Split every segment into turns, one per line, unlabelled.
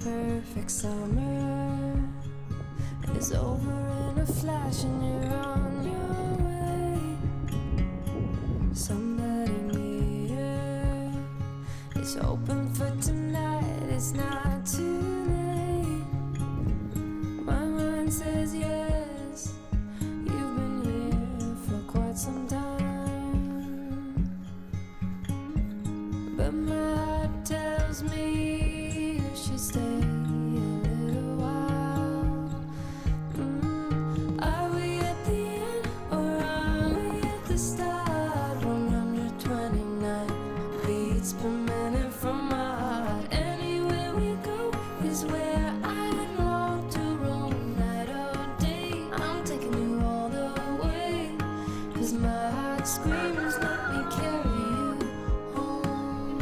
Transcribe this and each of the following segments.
perfect summer is over in a flash and you're on your way. Somebody near is open for tonight. It's not too late. My mind says yes. You've been here for quite some time, but my heart tells me you should stay a little while. Are we at the end or are we at the start? 129 beats per minute from my heart. Anywhere we go is where I long to roam. Night or day, I'm taking you all the way, 'cause my heart screams, let me carry you home.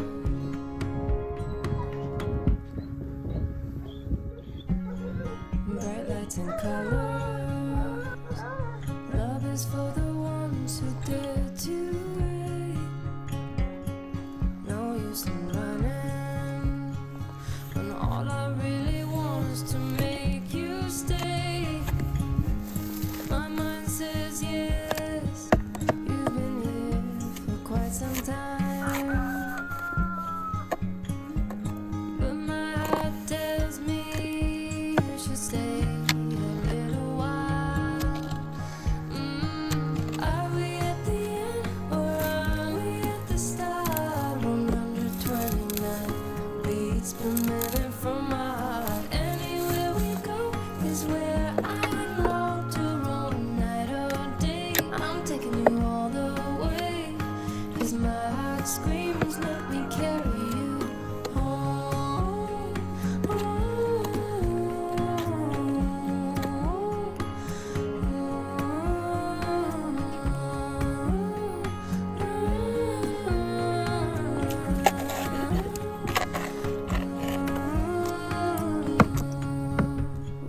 Bright lights and colors, love is for the ones who dare to wait. No use in running when all I really want is to make you stay. My mind says yes. You've been here for quite some time, but my heart tells me you should stay a little while. Are we at the end or are we at the start? 129 beats per minute from my heart. Anywhere we go is where I long to roam. Night or day, I'm taking you all the way, 'cause my heart screams, let me carry you home.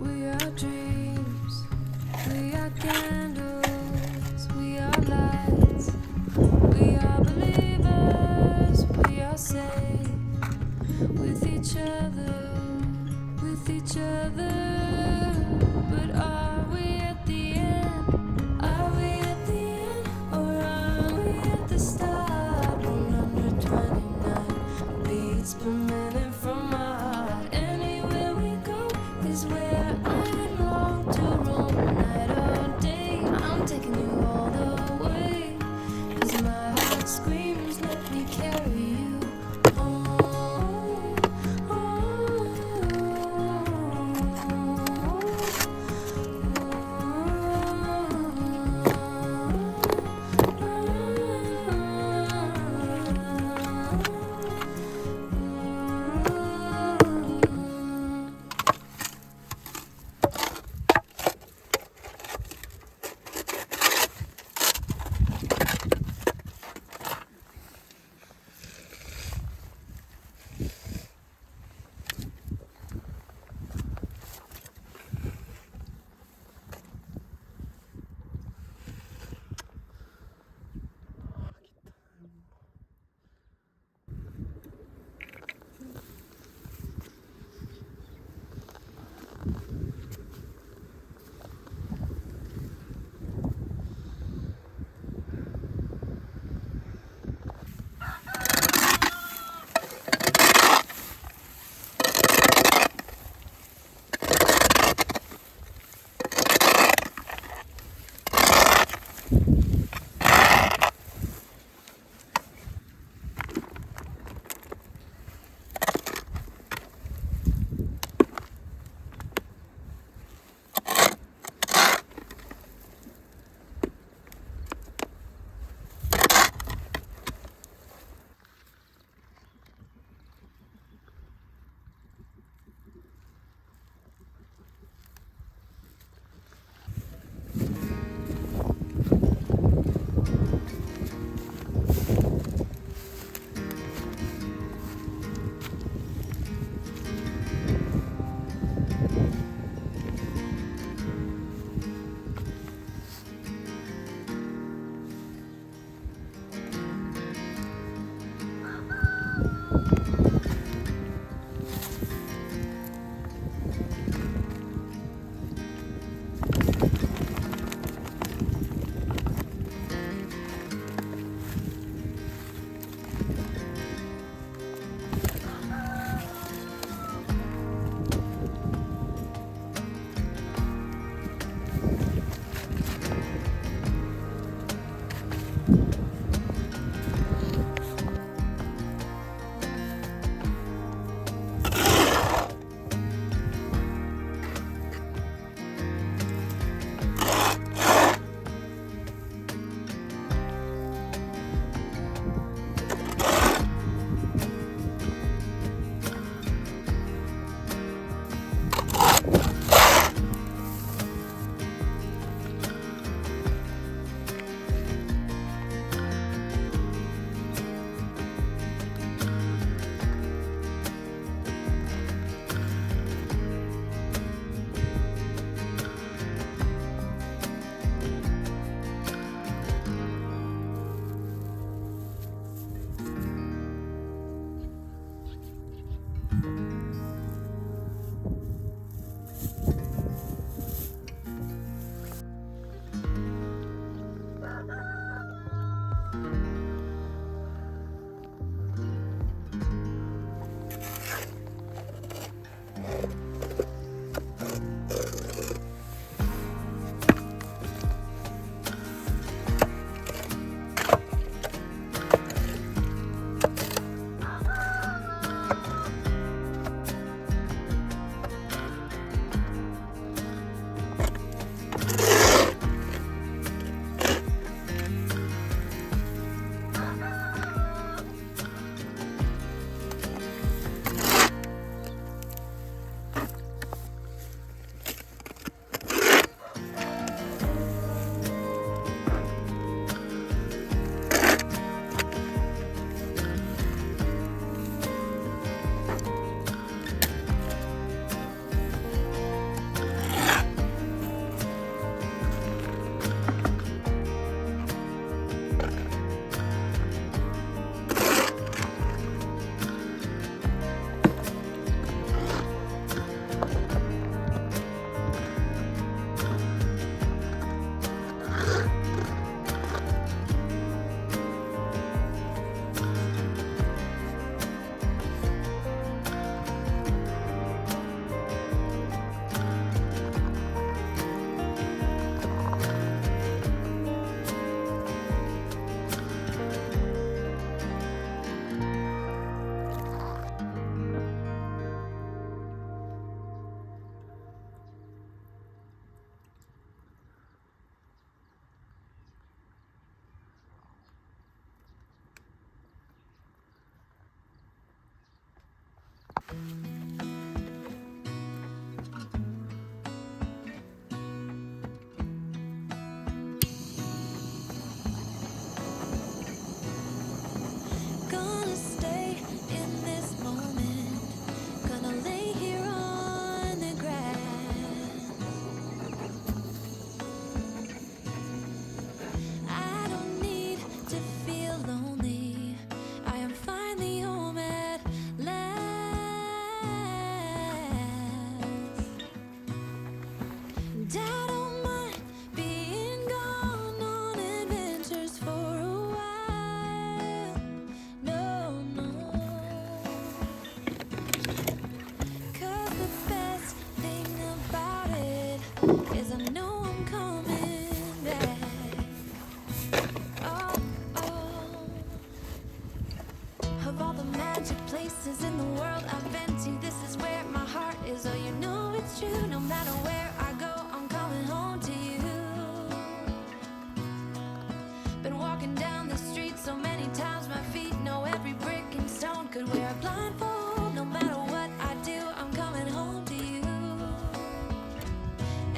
We are dreams, we are candles, we are lights, we are believers, we are safe with each other, with each other. But are we at the end? Are we at the end or are we at the start? 129 beats per minute from my heart. Anywhere we go is where I long to roam. Night or day, I'm taking you all the way, 'cause my heart screams, let me carry you home. Gonna stay in this moment. Gonna lay here on the grass. I don't need to feel lonely. I am finally home at last. And I don't mind being gone on adventures for a while. No, no. 'Cause the best thing about it is I know I'm coming back. Oh, oh. Of all the magic places in the world I've been to, this is where my heart is. Oh, you know it's true. No matter where I go, I'm coming home to you. Been walking down the street so many times, my feet know every brick and stone. Could wear a blindfold. No matter what I do, I'm coming home to you.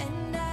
And I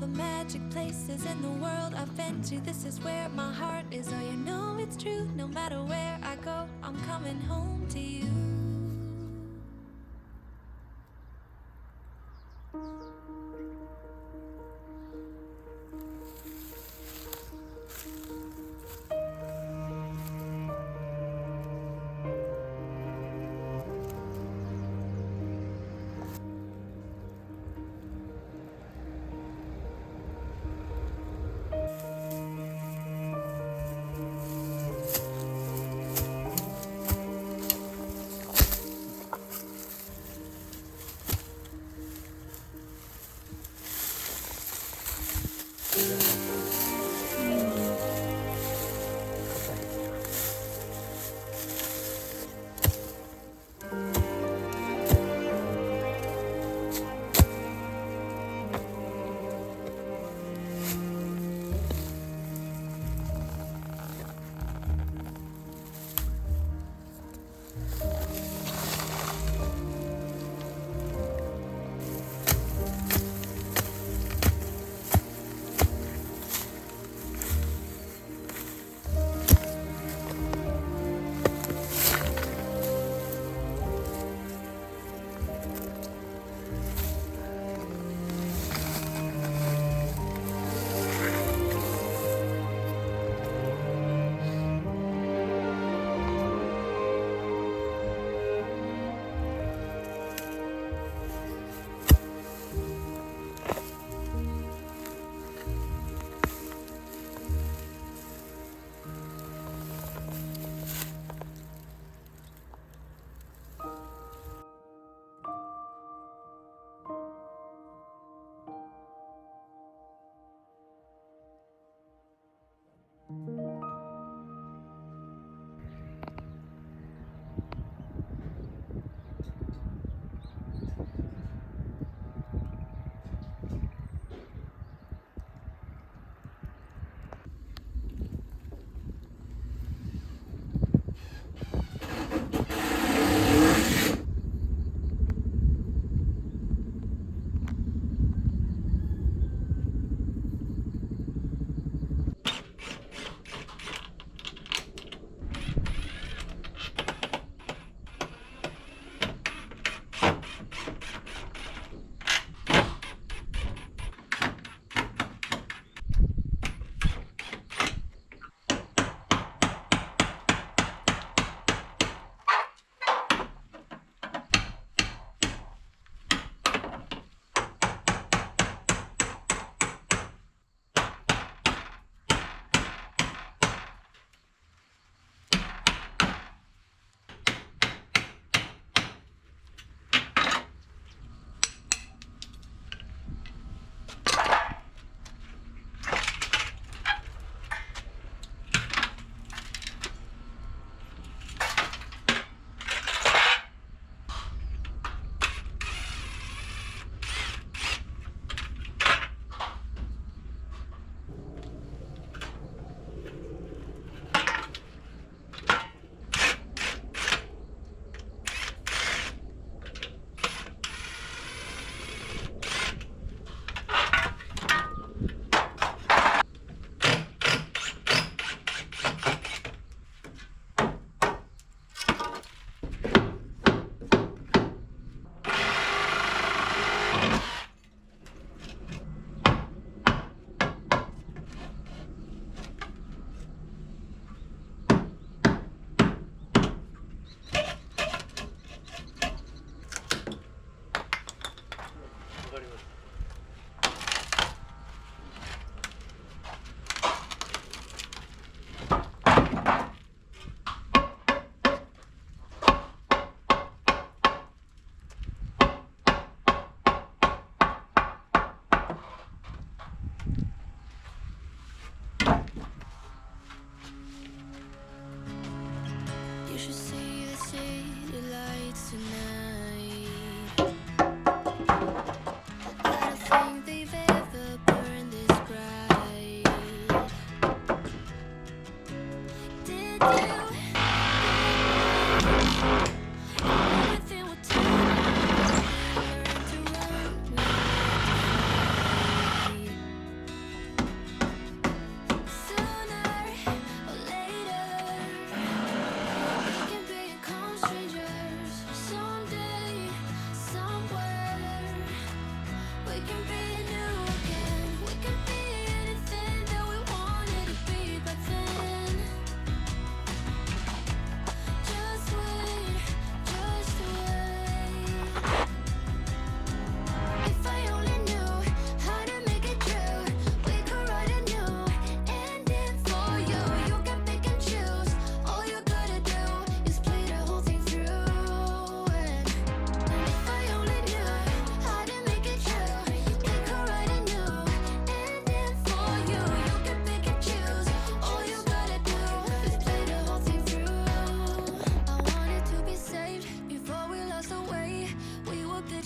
the magic places in the world I've been to. This is where my heart is. Oh, you know it's true. No matter where I go, I'm coming home to you.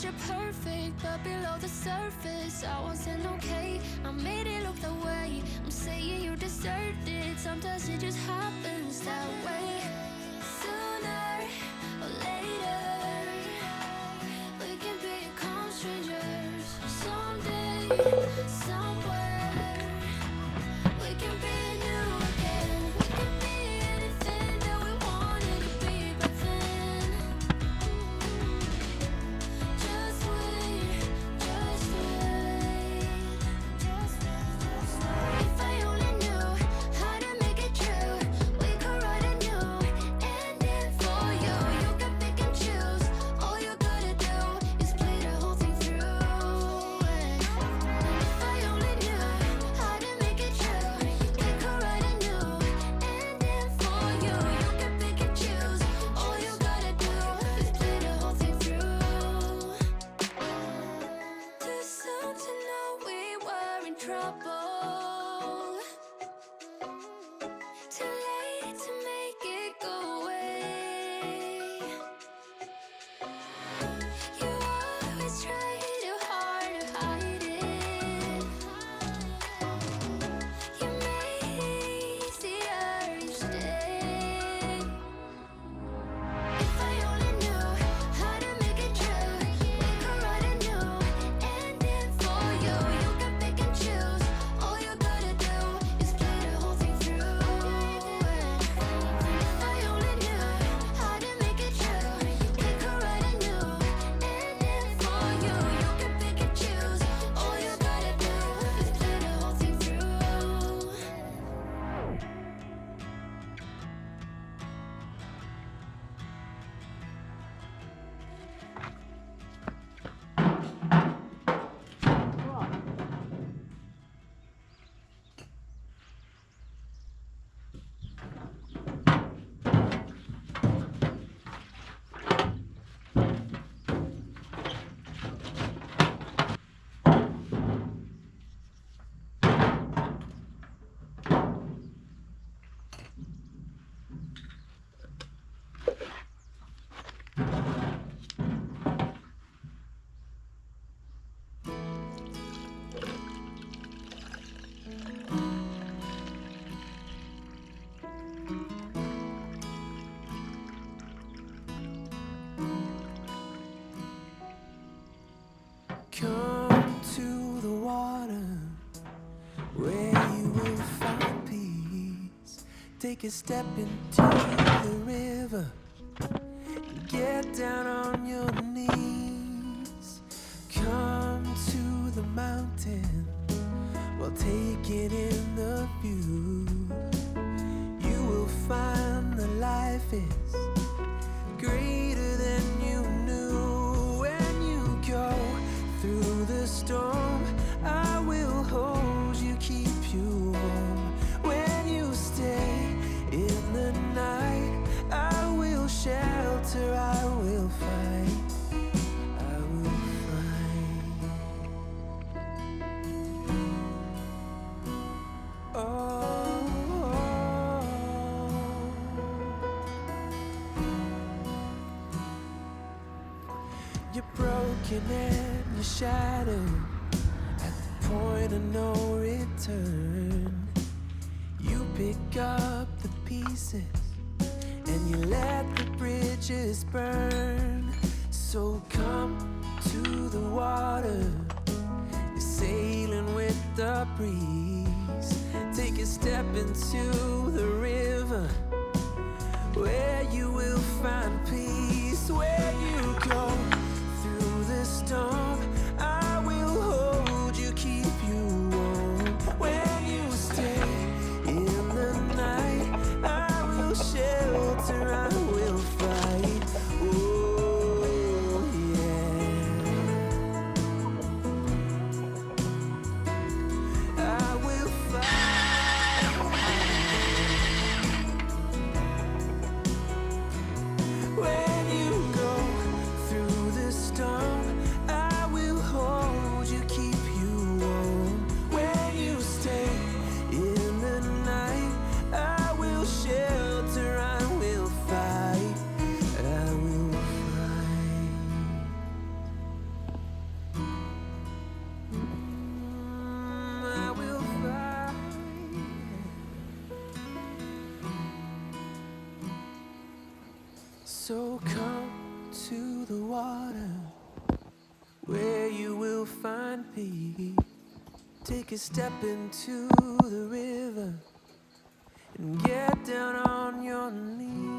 picture perfect, but below the surface I wasn't okay. I made it look the way I'm saying you deserved it. Sometimes it just happens that way. Sooner or later we can become strangers. Someday, somewhere we can be new again. We can be anything that we wanted to be back then. Just wait, just wait. If I only knew how to make it true, we could write a new ending for you. You can pick and choose. All you gotta do is play the whole thing through. If I only knew how to make it true, we could write a new ending for you. You can pick and choose. All you gotta do is play the whole thing through. Too soon to know we were in trouble. Too late to make it go away. You always try too hard to hide it. You made it easier each day. If I only knew how to make it true, we could write a new ending for you. You can pick and choose. All you gotta do is play the whole thing through. If I only knew how to make it true, we could write a new ending for you. You can pick and choose. All you gotta do is play the whole thing through.
Come to the water where you will find peace. Take a step into the river. Get down on your knees. Come to the mountain while taking in the view. You will find that life is greater than you knew. When you go through the storm, I will hold you, keep you warm. When you stay in the night, I will shelter, I will fight, I will fight. You're broken and you're shattered at the point of no return. You pick up the pieces and you let the bridges burn. So come to the water, you're sailing with the breeze. Take a step into the river where you will find peace. When you go through the storm, I will hold you, keep you warm. When you stay in the night, I will shelter, I will fight. Oh yeah, I will fight. When So come to the water where you will find peace. Take a step into the river and get down on your knees.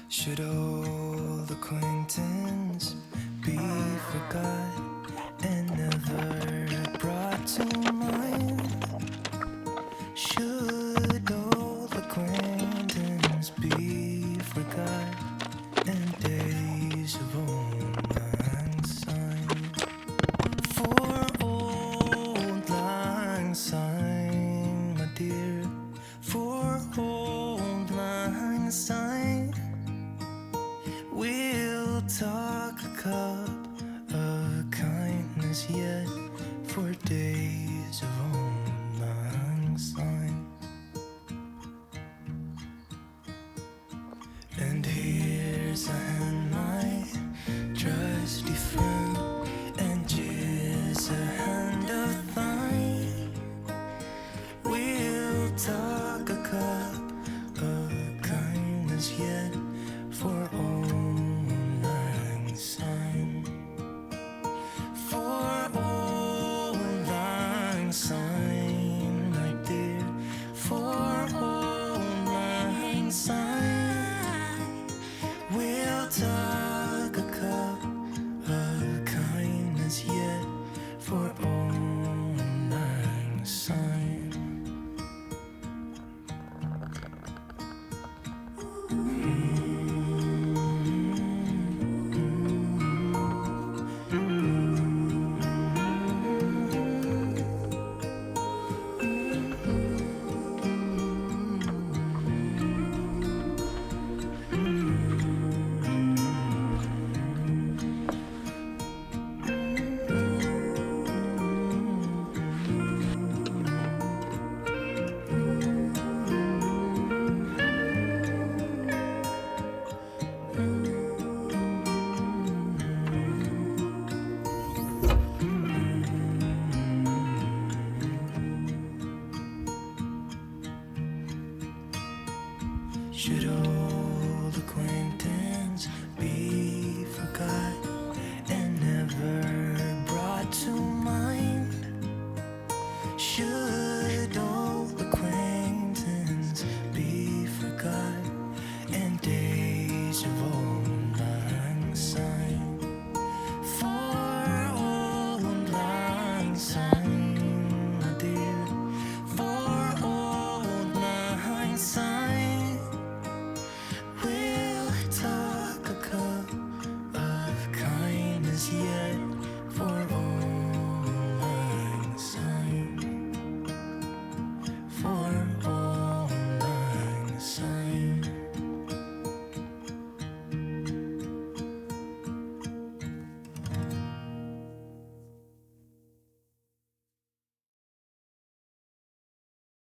Should old acquaintance be be forgot and never brought to mind. Should old acquaintance be forgot and days of old lang syne? For old lang syne, my dear, for old lang syne, we'll talk a cup of kindness yet for days of old lang syne. And here's a hand, my trusty friend, and here's a hand of thine. We'll talk a cup of kindness yet for old lang syne. For old lang syne, my dear, for old lang syne, we'll talk a cup of kindness yet for old lang syne. Should